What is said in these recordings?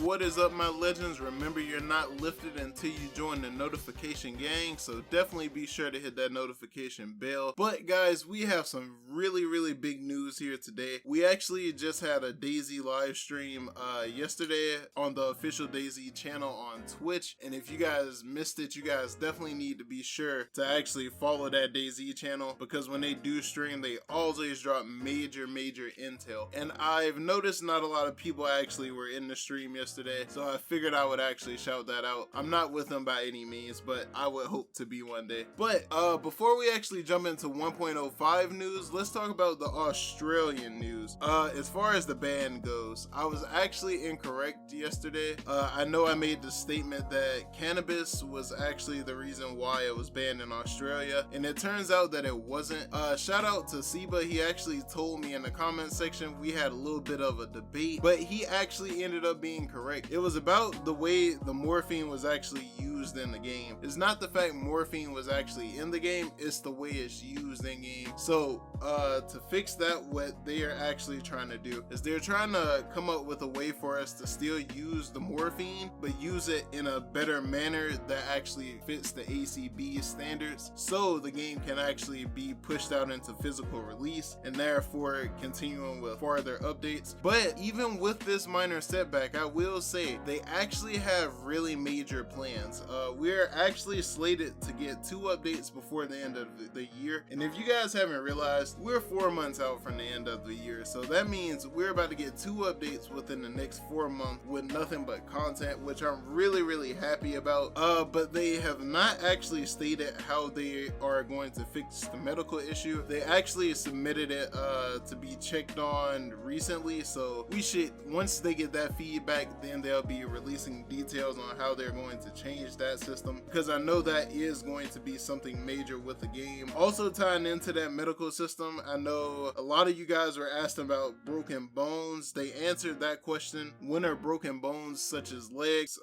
What is up, my legends? Remember, you're not lifted until you join the notification gang, so definitely be sure to hit that notification bell. But guys, we have some really big news here today. We actually just had a Dayz live stream yesterday on the official Dayz channel on Twitch, and if you guys missed it, you guys definitely need to be sure to actually follow that Dayz channel, because when they do stream, they always drop major intel. And I've noticed not a lot of people actually were in the stream yesterday, so I figured I would actually shout that out. I'm not with them by any means, but I would hope to be one day. But before we actually jump into 1.05 news, let's talk about the Australian news. As far as the ban goes, I was actually incorrect yesterday. I know I made the statement that cannabis was actually the reason why it was banned in Australia, and it turns out that it wasn't. Shout out to Seba, he actually told me in the comment section. We had a little bit of a debate, but he actually ended up being correct. It was about the way the morphine was actually used in the game. It's not the fact morphine was actually in the game, it's the way it's used in game. So to fix that, what they are actually trying to do is they're trying to come up with a way for us to still use the morphine, but use it in a better manner that actually fits the ACB standards, so the game can actually be pushed out into physical release and therefore continuing with farther updates. But even with this minor setback, I will say they actually have really major plans. We're actually slated to get 2 updates before the end of the year, and if you guys haven't realized, we're 4 months out from the end of the year, so that means we're about to get 2 updates within the next 4 months with nothing but content, which I'm really happy about. But they have not actually stated how they are going to fix the medical issue. They actually submitted it to be checked on recently, so we should, once they get that feedback, then they'll be releasing details on how they're going to change that system, because I know that is going to be something major with the game. Also tying into that medical system, I know a lot of you guys were asking about broken bones. They answered that question. When are broken bones such as legs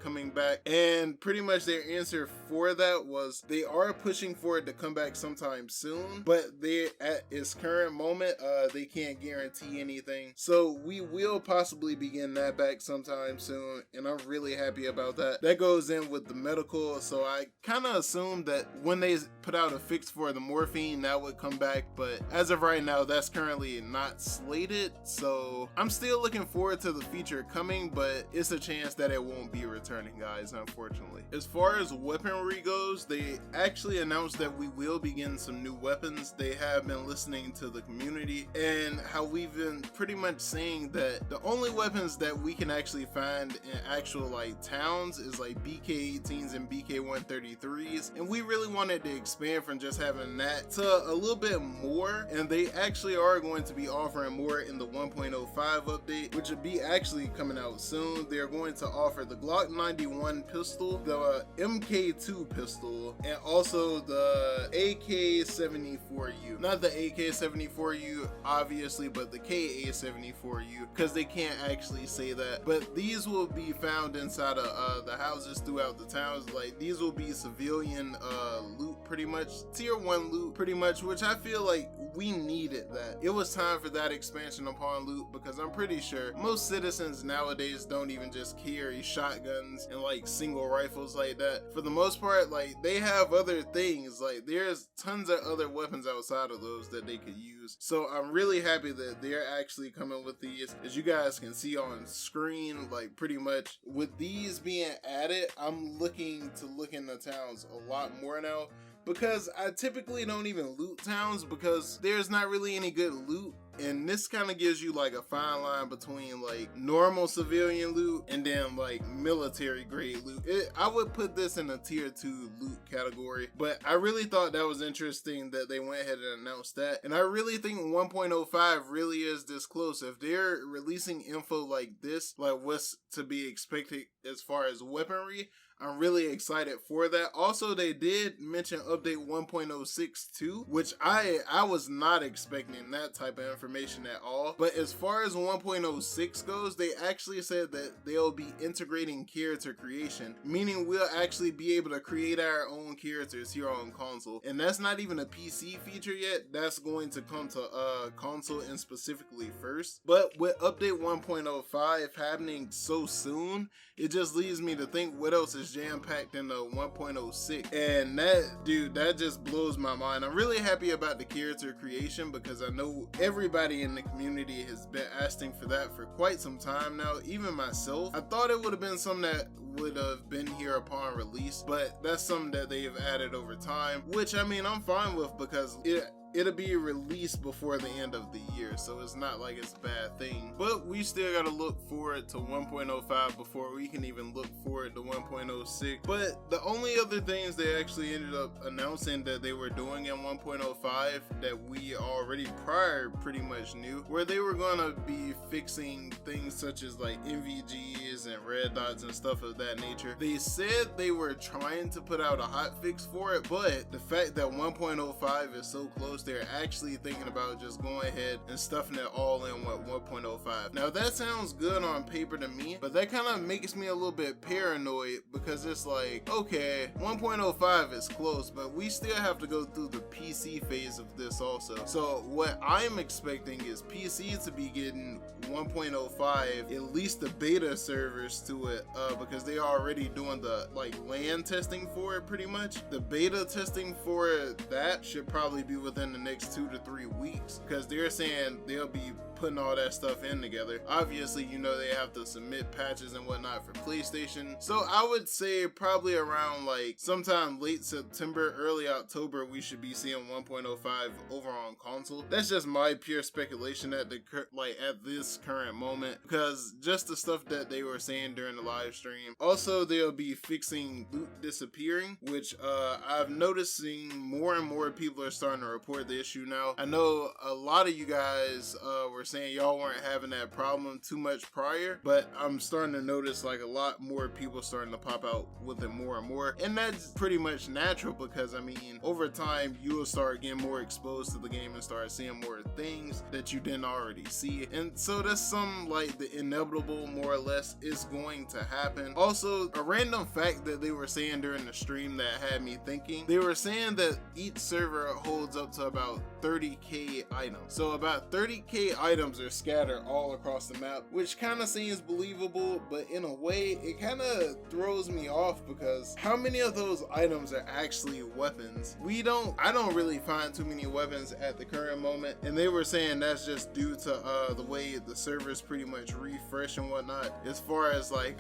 coming back? And pretty much their answer for that was they are pushing for it to come back sometime soon, but they, at its current moment, they can't guarantee anything. So we will possibly begin that back sometime soon, and I'm really happy about that. That goes in with the medical, so I kind of assumed that when they put out a fix for the morphine, that would come back, but as of right now, that's currently not slated, so I'm still looking forward to the feature coming, but it's a chance that it won't be returning, guys, unfortunately. As far as weaponry goes, they actually announced that we will be getting some new weapons. They have been listening to the community and how we've been pretty much saying that the only weapons that we can actually find in actual like towns is like BK-18s and BK-133s, and we really wanted to expand from just having that to a little bit more, and they actually are going to be offering more in the 1.05 update, which will be actually coming out soon. They're going to offer the Glock 91 pistol, the MK2 pistol, and also the AK-74U. Not the AK-74U obviously, but the KA-74U, because they can't actually say that. But these will be found inside of the houses throughout the towns. Like, these will be civilian loot, pretty much tier 1 loot, pretty much, which I feel like we needed that. It was time for that expansion upon loot, because I'm pretty sure most citizens nowadays don't even just carry shotguns and like single rifles like that. For the most part, like, they have other things. Like, there's tons of other weapons outside of those that they could use. So I'm really happy that they're actually coming with these. As you guys can see on screen, like, pretty much with these being added, I'm looking to look in the towns a lot more now, because I typically don't even loot towns because there's not really any good loot. And this kind of gives you like a fine line between like normal civilian loot and then like military grade loot. I would put this in a tier 2 loot category, but I really thought that was interesting that they went ahead and announced that. And I really think 1.05 really is this close. If they're releasing info like this, like what's to be expected as far as weaponry, I'm really excited for that. Also, they did mention update 1.06 too, which I was not expecting that type of information at all. But as far as 1.06 goes, they actually said that they'll be integrating character creation, meaning we'll actually be able to create our own characters here on console. And that's not even a PC feature yet. That's going to come to console and specifically first. But with update 1.05 happening so soon, it just leads me to think what else is jam-packed in the 1.06. And that just blows my mind. I'm really happy about the character creation because I know everybody in the community has been asking for that for quite some time now, even myself. I thought it would have been something that would have been here upon release, but that's something that they have added over time, which I mean I'm fine with because it'll be released before the end of the year, so it's not like it's a bad thing. But we still gotta look forward to 1.05 before we can even look forward to 1.06. But the only other things they actually ended up announcing that they were doing in 1.05 that we already prior pretty much knew, where they were gonna be fixing things such as like MVGs and red dots and stuff of that nature. They said they were trying to put out a hot fix for it, but the fact that 1.05 is so close, they're actually thinking about just going ahead and stuffing it all in with 1.05. Now that sounds good on paper to me, but that kind of makes me a little bit paranoid because it's like, okay, 1.05 is close, but we still have to go through the PC phase of this also. So what I'm expecting is PC to be getting 1.05, at least the beta servers to it, because they are already doing the like LAN testing for it pretty much. The beta testing for that should probably be within the next 2 to 3 weeks, because they're saying they'll be putting all that stuff in together. Obviously, you know, they have to submit patches and whatnot for PlayStation, so I would say probably around like sometime late September, early October, we should be seeing 1.05 over on console. That's just my pure speculation at this current moment, because just the stuff that they were saying during the live stream. Also, they'll be fixing loot disappearing, which I've noticing more and more people are starting to report the issue now. I know a lot of you guys were saying y'all weren't having that problem too much prior, but I'm starting to notice like a lot more people starting to pop out with it more and more, and that's pretty much natural because I mean over time you'll start getting more exposed to the game and start seeing more things that you didn't already see, and so that's some like the inevitable more or less is going to happen. Also, a random fact that they were saying during the stream that had me thinking, they were saying that each server holds up to about 30k items, so about 30k items are scattered all across the map, which kind of seems believable, but in a way it kind of throws me off because how many of those items are actually weapons? I don't really find too many weapons at the current moment, and they were saying that's just due to the way the servers pretty much refresh and whatnot, as far as like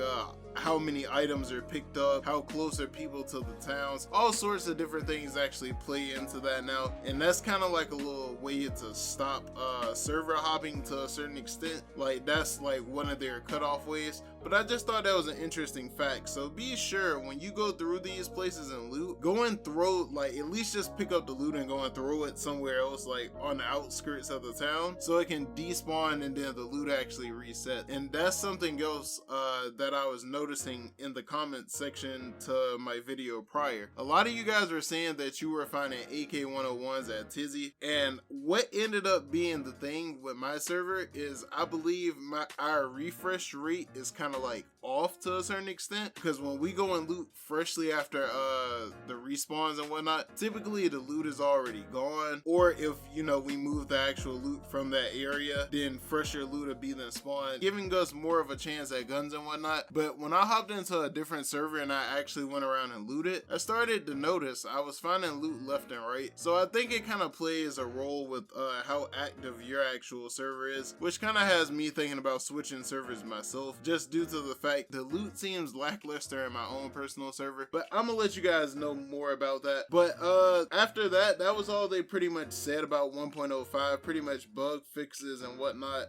how many items are picked up, how close are people to the towns, all sorts of different things actually play into that now, and that's kind of like a little way to stop server hopping to a certain extent. Like that's like one of their cutoff ways. But I just thought that was an interesting fact. So be sure when you go through these places and loot, go and throw, like at least just pick up the loot and go and throw it somewhere else, like on the outskirts of the town, so it can despawn and then the loot actually reset. And that's something else that I was noticing in the comment section to my video prior. A lot of you guys were saying that you were finding AK-101s at Tizzy, and what ended up being the thing with my server is I believe our refresh rate is kind of like off to a certain extent, because when we go and loot freshly after the respawns and whatnot, typically the loot is already gone, or if you know we move the actual loot from that area, then fresher loot will be then spawned, giving us more of a chance at guns and whatnot. But when I hopped into a different server and I actually went around and looted, I started to notice I was finding loot left and right. So I think it kind of plays a role with how active your actual server is, which kind of has me thinking about switching servers myself, just due to the fact the loot seems lackluster in my own personal server. But I'm gonna let you guys know more about that. But after that was all they pretty much said about 1.05, pretty much bug fixes and whatnot.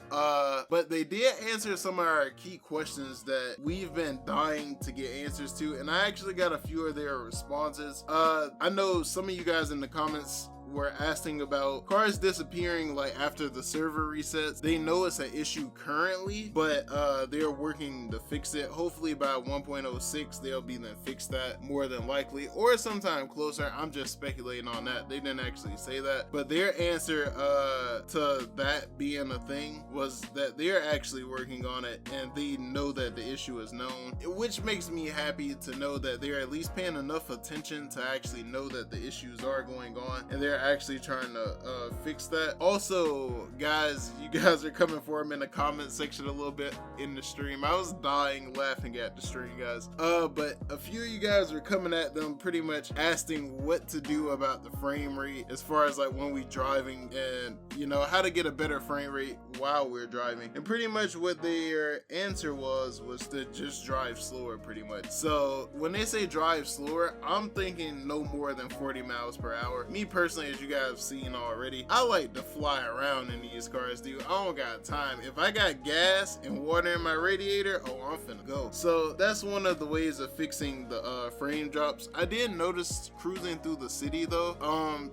But they did answer some of our key questions that we've been dying to get answers to, and I actually got a few of their responses. I know some of you guys in the comments were asking about cars disappearing like after the server resets. They know it's an issue currently, but they're working to fix it. Hopefully by 1.06 they'll be then fix that more than likely, or sometime closer. I'm just speculating on that. They didn't actually say that, but their answer to that being a thing was that they're actually working on it and they know that the issue is known, which makes me happy to know that they're at least paying enough attention to actually know that the issues are going on and they're actually trying to fix that. Also, guys, you guys are coming for them in the comment section a little bit in the stream. I was dying laughing at the stream, guys. But a few of you guys were coming at them pretty much asking what to do about the frame rate as far as like when we driving, and you know, how to get a better frame rate while we're driving. And pretty much what their answer was to just drive slower pretty much. So when they say drive slower, I'm thinking no more than 40 miles per hour. Me personally, as you guys have seen already, I like to fly around in these cars, dude. I don't got time. If I got gas and water in my radiator, oh, I'm finna go. So that's one of the ways of fixing the frame drops. I did notice cruising through the city though,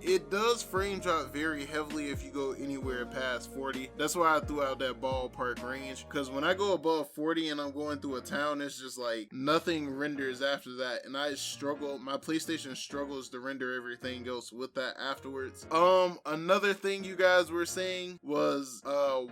it does frame drop very heavily if you go anywhere past 40. That's why I threw out that ballpark range, because when I go above 40 and I'm going through a town, it's just like nothing renders after that, and I struggle. My PlayStation struggles to render everything else with that afterwards. Another thing you guys were saying was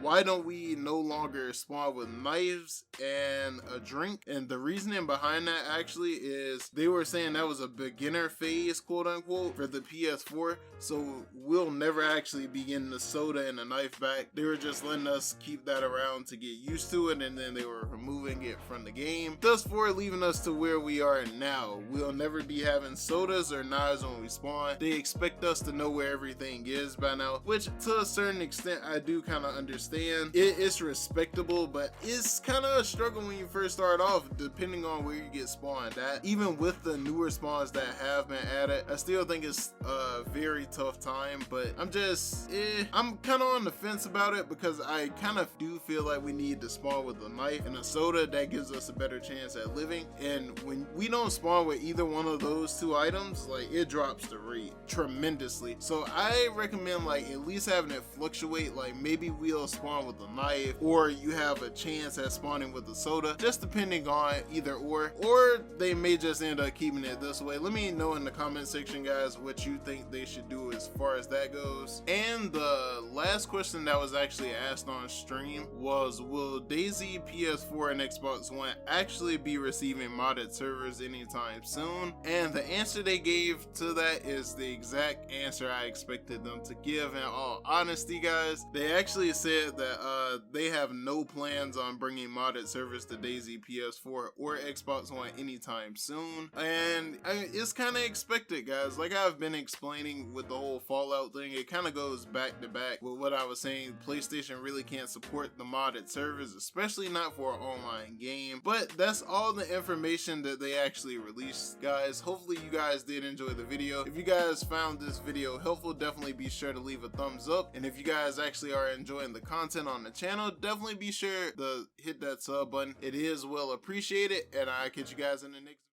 why don't we no longer spawn with knives and a drink? And the reasoning behind that actually is they were saying that was a beginner phase, quote unquote, for the PS4, so we'll never actually be getting the soda and the knife back. They were just letting us keep that around to get used to it, and then they were removing it from the game, thus for leaving us to where we are now. We'll never be having sodas or knives when we spawn. They expect us to know where everything is by now, which to a certain extent I do kind of understand. It's respectable, but it's kind of a struggle when you first start off, depending on where you get spawned at. Even with the newer spawns that have been added, I still think it's a very tough time, but I'm kind of on the fence about it, because I kind of do feel like we need to spawn with a knife and a soda. That gives us a better chance at living, and when we don't spawn with either one of those two items, like, it drops the rate tremendously. So I recommend like at least having it fluctuate, like maybe we'll spawn with a knife, or you have a chance at spawning with a soda, just depending on either or they may just end up keeping it this way. Let me know in the comment section, guys, what you think they should do as far as that goes. And the last question that was actually asked on stream was, will Dayz Ps4 and Xbox One actually be receiving modded servers anytime soon? And the answer they gave to that is the exact answer I expected them to give. In all honesty, guys, they actually said that they have no plans on bringing modded servers to Dayz Ps4 or Xbox One anytime soon, and it's kind of expected, guys. Like I've been explaining with the whole Fallout thing, it kind of goes back to back with what I was saying. PlayStation really can't support the modded servers, especially not for an online game. But that's all the information that they actually released, guys. Hopefully you guys did enjoy the video. If you guys found this video helpful, definitely be sure to leave a thumbs up, and if you guys actually are enjoying the content on the channel, definitely be sure to hit that sub button. It is well appreciated, and I'll catch you guys in the next video.